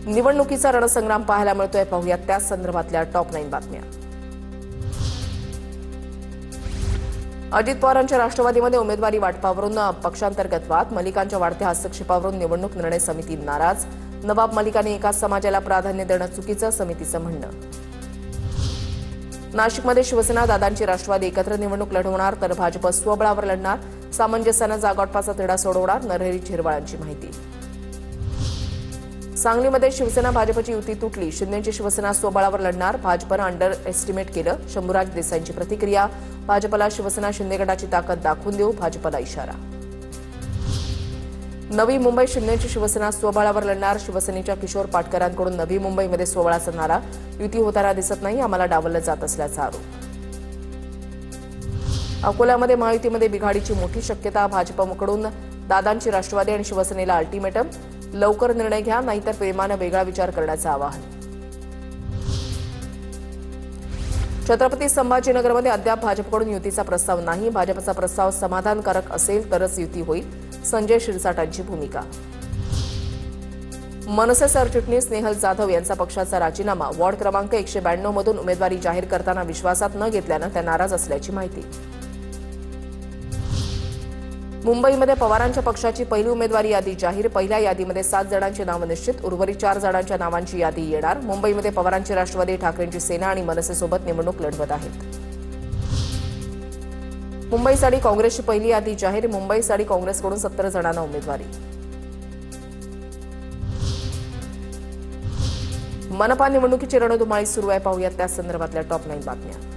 निवडणुकीचा रणसंग्राम पाहायला मिळतोय, पाहूयात त्याच संदर्भातल्या टॉप 9 बातम्या। अजित पवारांच्या राष्ट्रवादीमध्ये उमेदवारी वाटपावरून पक्षांतर्गत वाद, मलिकांच्या वाढत्या हस्तक्षेपावरून निवडणूक निर्णय समिती नाराज, नवाब मलिकांनी एकाच समाजाला प्राधान्य देणं चुकीचं, समितीचं म्हणणं। नाशिकमध्ये शिवसेना दादांची राष्ट्रवादी एकत्र निवडणूक लढवणार, तर भाजप स्वबळावर लढणार, सामंजस्यानं जागावाटपाचा तिढा सोडवणार, नरहरी झिरवाळांची माहिती। सांगलीमध्ये शिवसेना भाजपची युती तुटली, शिंदेची शिवसेना स्वबळावर लढणार, भाजपनं अंडर एस्टिमेट केलं, शंभूराज देसाईंची प्रतिक्रिया, भाजपला शिवसेना शिंदे गटाची ताकद दाखवून देऊ, भाजपला इशारा। नवी मुंबई शिंदेची शिवसेना स्वबळावर लढणार, शिवसेनेच्या किशोर पाटकरांकडून नवी मुंबईमध्ये स्वबळाचा नारा, युती होताना दिसत नाही, आम्हाला डावललं जात असल्याचा आरोप। अकोल्यामध्ये महायुतीमध्ये बिघाडीची मोठी शक्यता, भाजपकडून दादांची राष्ट्रवादी आणि शिवसेनेला अल्टिमेटम, लवकर निर्णय घ्या नाहीतर प्रेमानं वेगळा विचार करण्याचं आवाहन। छत्रपती संभाजीनगरमध्ये अद्याप भाजपकडून युतीचा प्रस्ताव नाही, भाजपचा प्रस्ताव समाधानकारक असेल तरच युती होईल, संजय शिरसाटांची भूमिका। मनसे सरचिटणीस स्नेहल जाधव यांचा पक्षाचा राजीनामा, वॉर्ड क्रमांक 192 मधून उमेदवारी जाहीर करताना विश्वासात न घेतल्यानं त्या नाराज असल्याची माहिती। मुंबईमध्ये पवारांच्या पक्षाची पहिली उमेदवारी यादी जाहीर, पहिल्या यादीमध्ये 7 जणांची नावं निश्चित, उर्वरित 4 जणांच्या नावांची यादी येणार। मुंबईमध्ये पवारांची राष्ट्रवादी, ठाकरेंची सेना आणि मनसेसोबत निवडणूक लढवत आहेत। मुंबईसाठी काँग्रेसची पहिली यादी जाहीर, मुंबईसाठी काँग्रेसकडून 70 जणांना उमेदवारी। मनपा निवडणुकीची रणधुमाळी सुरू आहे, पाहूयात त्या संदर्भातल्या टॉप 9 बातम्या।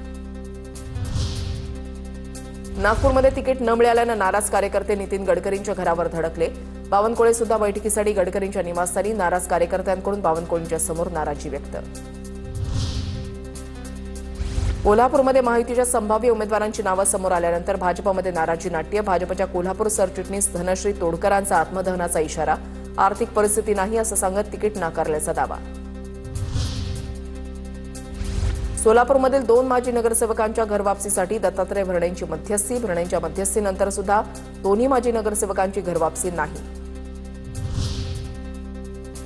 नागपूरमध्ये तिकीट न मिळाल्यानं नाराज कार्यकर्ते नितीन गडकरींच्या घरावर धडकले, बावनकुळे सुद्धा बैठकीसाठी गडकरींच्या निवासस्थानी, नाराज कार्यकर्त्यांकडून बावनकुळेंच्या समोर नाराजी व्यक्त। कोल्हापूरमध्ये महायुतीच्या संभाव्य उमेदवारांची नावं समोर आल्यानंतर भाजपमध्ये नाराजी नाट्य, भाजपच्या कोल्हापूर सरचिटणीस धनश्री तोडकरांचा आत्मदहनाचा इशारा, आर्थिक परिस्थिती नाही असं सांगत तिकीट नाकारल्याचा दावा। सोलापूरमधील 2 माजी नगरसेवकांच्या घरवापसीसाठी दत्तात्रय भरणेंची मध्यस्थी, भरणेंच्या मध्यस्थीनंतर सुद्धा दोन्ही माजी नगरसेवकांची घरवापसी नाही।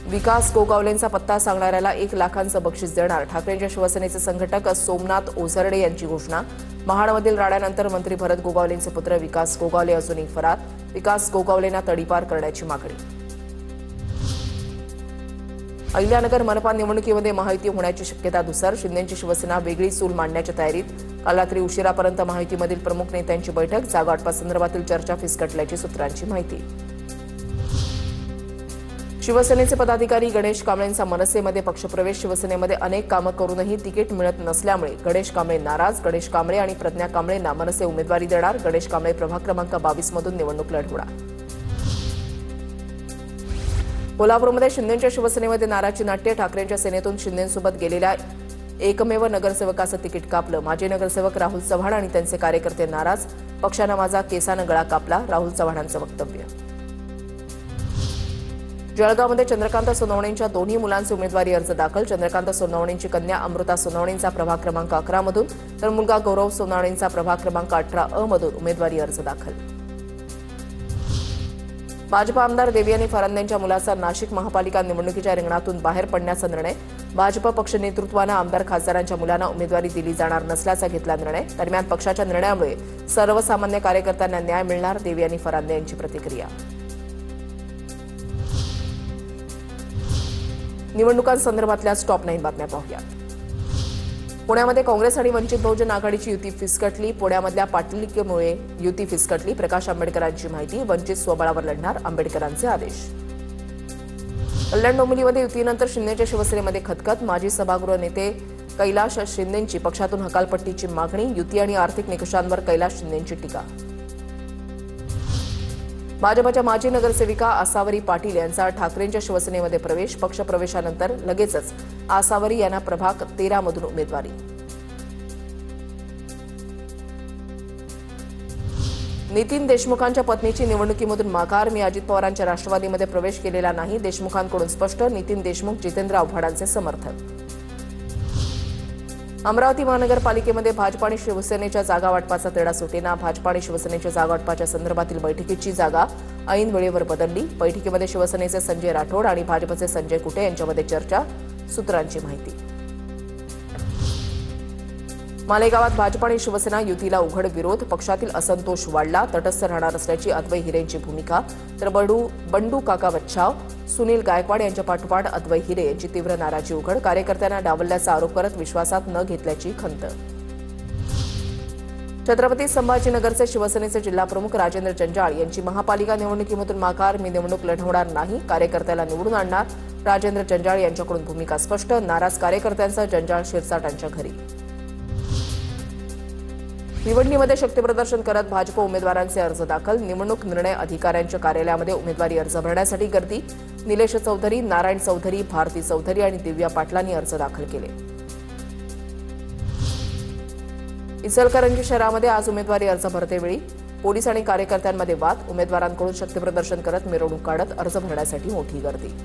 विकास गोगावलेंचा पत्ता सांगणाऱ्याला 1 लाखांचं बक्षीस देणार, ठाकरेंच्या शिवसेनेचे संघटक सोमनाथ ओझरडे यांची घोषणा। महाडमधील राड्यानंतर मंत्री भरत गोगावलेंचे पुत्र विकास गोगावले अजूनही फरार, विकास गोगावलेंना तडीपार करण्याची मागणी। अहिल्यानगर मनपा निवडणुकीमध्ये महायुती होण्याची शक्यता धुसर, शिंदेची शिवसेना वेगळी चूल मांडण्याच्या तयारीत, काल रात्री उशिरापर्यंत महायुतीमधील प्रमुख नेत्यांची बैठक, जागावाटपासंदर्भातील चर्चा फिसकटल्याची सूत्रांची माहिती। शिवसेनेचे पदाधिकारी गणेश कांबळेंचा मनसेमध्ये पक्षप्रवेश, शिवसेनेमध्ये अनेक कामं करूनही तिकीट मिळत नसल्यामुळे गणेश कांबळे नाराज, गणेश कांबळे आणि प्रज्ञा कांबळेंना मनसे उमेदवारी देणार, गणेश कांबळे प्रभाग क्रमांक 22 मधून निवडणूक लढवणार। कोल्हापूरमध्ये शिंदेच्या शिवसेनेमध्ये नाराजी नाट्य, ठाकरेंच्या सेनेतून शिंदेसोबत गेलेल्या एकमेव नगरसेवकाचं तिकीट कापलं, माजी नगरसेवक राहुल चव्हाण आणि त्यांचे कार्यकर्ते नाराज, पक्षानं माझा केसानं गळा कापला, राहुल चव्हाणांचं वक्तव्य। जळगावमध्ये चंद्रकांत सोनवणेंच्या दोन्ही मुलांचे उमेदवारी अर्ज दाखल, चंद्रकांत सोनवणेंची कन्या अमृता सोनवणेंचा प्रभाग क्रमांक 11 मधून, तर मुलगा गौरव सोनवणेंचा प्रभाग क्रमांक 18 मधून उमेदवारी अर्ज दाखल। भाजप आमदार देवयानी फरांदेंच्या मुलाचा नाशिक महापालिका निवडणुकीच्या रिंगणातून बाहेर पडण्याचा निर्णय, भाजप पक्ष नेतृत्वानं आमदार खासदारांच्या मुलांना उमेदवारी दिली जाणार नसल्याचा घेतला निर्णय, दरम्यान पक्षाच्या निर्णयामुळे सर्वसामान्य कार्यकर्त्यांना न्याय मिळणार, देवयानी फरांदे यांची प्रतिक्रिया। निवडणुकांसंदर्भातल्या टॉप 9 बातम्या पाहूया। पुण्यामध्ये काँग्रेस आणि वंचित बहुजन आघाडीची युती फिसकटली, पुण्यामधल्या पाटलिकेमुळे युती फिसकटली, प्रकाश आंबेडकरांची माहिती, वंचित स्वबळावर लढणार, आंबेडकरांचे आदेश। कल्याण डोंबिवलीमध्ये युतीनंतर शिंदेच्या शिवसेनेमध्ये खतखत, माजी सभागृह नेते कैलाश शिंदेंची पक्षातून हकालपट्टीची मागणी, युती आणि आर्थिक निकषांवर कैलाश शिंदेंची टीका। भाजपच्या माजी नगरसेविका आसावरी पाटील यांचा ठाकरेंच्या शिवसेनेमध्ये प्रवेश, पक्षप्रवेशानंतर लगेचच आसावरी यांना प्रभाग 13 मधून उमेदवारी। नितीन देशमुखांच्या पत्नीची निवडणुकीमधून माघार, मी अजित पवारांच्या राष्ट्रवादीमध्ये प्रवेश केलेला नाही, देशमुखांकडून स्पष्ट, नितीन देशमुख जितेंद्र आव्हाडांचे समर्थक। अमरावती महानगरपालिकेमध्ये भाजप आणि शिवसेनेच्या जागा वाटपाचा तेढा सुटेना. भाजप आणि शिवसेनेच्या जागा वाटपाच्या संदर्भातील बैठकीची जागा ऐन वेळेवर बदलली. बैठकीमध्ये शिवसेनेचे संजय राठोड आणि भाजपचे संजय कुटे यांच्यामध्ये चर्चा. सूत्रांची माहिती. मालेगावात भाजप आणि शिवसेना युतीला उघड विरोध. पक्षातील असंतोष वाढला. तटस्थ राहणार असल्याची अद्वै हिरेंची भूमिका. तर बंडू काका बच्छाव, सुनील गायकवाड यांच्या पाठोपाठ अद्वै हिरे यांची तीव्र नाराजी उघड. कार्यकर्त्यांना डावलल्याचा आरोप करत विश्वासात न घेतल्याची खंत. छत्रपती संभाजीनगरचे शिवसेनेचे जिल्हाप्रमुख राजेंद्र जंजाळ यांची महापालिका निवडणुकीमधून माघार. मी निवडणूक लढवणार नाही, कार्यकर्त्याला निवडून आणणार. राजेंद्र जंजाळ यांच्याकडून भूमिका स्पष्ट. नाराज कार्यकर्त्यांचा जंजाळ शिरसाटांच्या घरी. भिवंडीमध्ये शक्तीप्रदर्शन करत भाजप उमेदवारांचे अर्ज दाखल. निवडणूक निर्णय अधिकाऱ्यांच्या कार्यालयामध्ये उमेदवारी अर्ज भरण्यासाठी गर्दी. निलेश चौधरी, नारायण चौधरी, भारती चौधरी आणि दिव्या पाटलांनी अर्ज दाखल केले. इचलकरंजी शहरामध्ये आज उमेदवारी अर्ज भरतेवेळी पोलीस आणि कार्यकर्त्यांमध्ये वाद. उमेदवारांकडून शक्तीप्रदर्शन करत मिरवणूक काढत अर्ज भरण्यासाठी मोठी गर्दी.